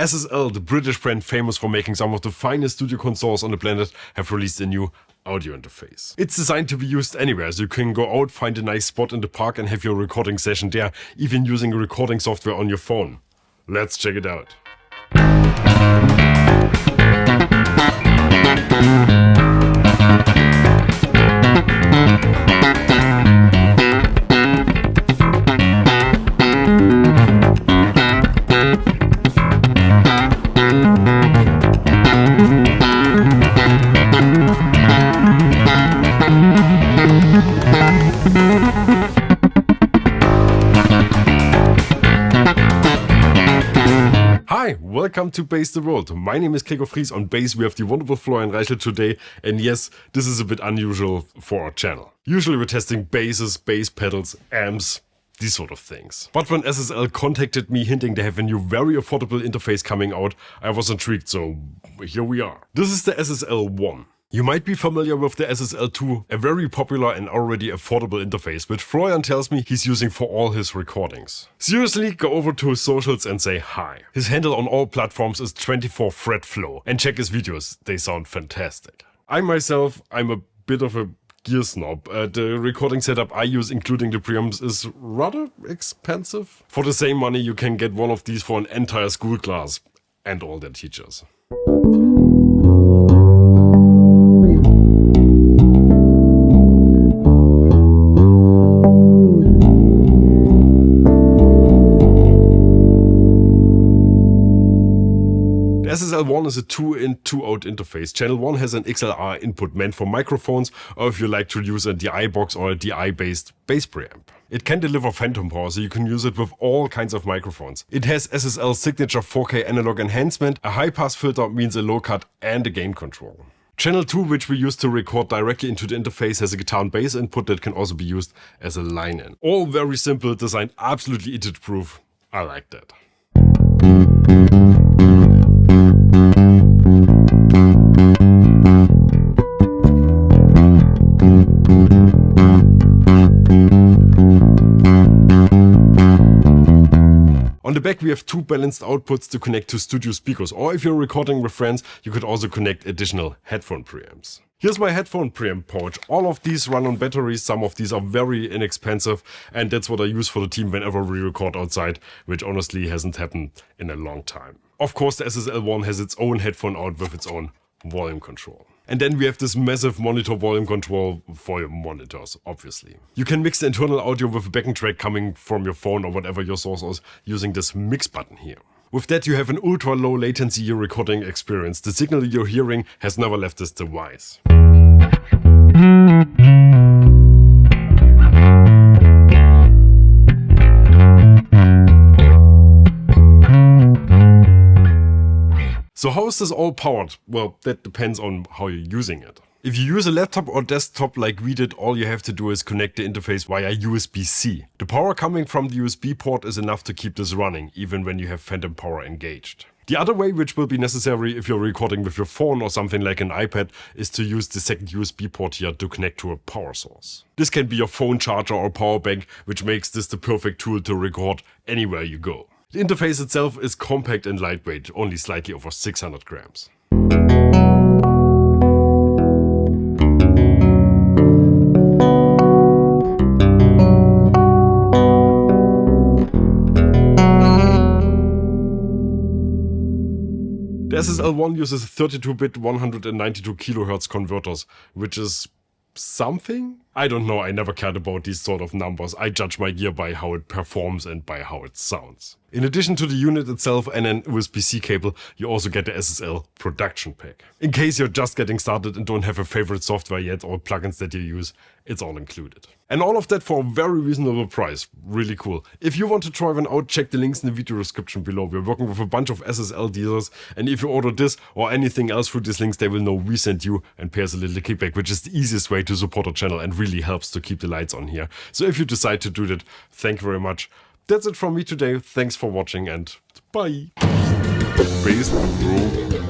SSL, the British brand famous for making some of the finest studio consoles on the planet, have released a new audio interface. It's designed to be used anywhere, so you can go out, find a nice spot in the park and have your recording session there, even using recording software on your phone. Let's check it out. Hi, welcome to Bass the World. My name is Gregor Fries. On bass we have the wonderful Florian Reichel today, and yes, this is a bit unusual for our channel. Usually we're testing basses, bass pedals, amps, these sort of things. But when SSL contacted me hinting they have a new very affordable interface coming out, I was intrigued, so here we are. This is the SSL 1. You might be familiar with the SSL 2, a very popular and already affordable interface, which Florian tells me he's using for all his recordings. Seriously, go over to his socials and say hi. His handle on all platforms is 24fretflow, and check his videos, they sound fantastic. I'm a bit of a gear snob. The recording setup I use, including the preamps, is rather expensive. For the same money you can get one of these for an entire school class and all their teachers. The SSL1 is a 2-in, 2-out interface. Channel 1 has an XLR input meant for microphones, or if you like to use a DI box or a DI-based bass preamp. It can deliver phantom power, so you can use it with all kinds of microphones. It has SSL signature 4K analog enhancement, a high-pass filter means a low cut, and a gain control. Channel 2, which we use to record directly into the interface, has a guitar and bass input that can also be used as a line-in. All very simple, designed absolutely idiot-proof. I like that. On the back we have two balanced outputs to connect to studio speakers, or if you're recording with friends, you could also connect additional headphone preamps. Here's my headphone preamp pouch. All of these run on batteries, some of these are very inexpensive, and that's what I use for the team whenever we record outside, which honestly hasn't happened in a long time. Of course the SSL1 has its own headphone out with its own volume control. And then we have this massive monitor volume control for your monitors, obviously. You can mix the internal audio with a backing track coming from your phone or whatever your source is using this mix button here. With that you have an ultra low latency recording experience. The signal you're hearing has never left this device. So how is this all powered? Well, that depends on how you're using it. If you use a laptop or desktop like we did, all you have to do is connect the interface via USB-C. The power coming from the USB port is enough to keep this running, even when you have phantom power engaged. The other way, which will be necessary if you're recording with your phone or something like an iPad, is to use the second USB port here to connect to a power source. This can be your phone charger or power bank, which makes this the perfect tool to record anywhere you go. The interface itself is compact and lightweight, only slightly over 600 grams. The SSL1 uses 32-bit 192 kHz converters, which is something? I don't know, I never cared about these sort of numbers. I judge my gear by how it performs and by how it sounds. In addition to the unit itself and an USB-C cable, you also get the SSL production pack. In case you're just getting started and don't have a favorite software yet or plugins that you use, it's all included. And all of that for a very reasonable price. Really cool. If you want to try one out, check the links in the video description below. We're working with a bunch of SSL dealers, and if you order this or anything else through these links, they will know we sent you and pay us a little kickback, which is the easiest way to support our channel and really helps to keep the lights on here. So if you decide to do that, thank you very much. That's it from me today. Thanks for watching and bye. Bass the World.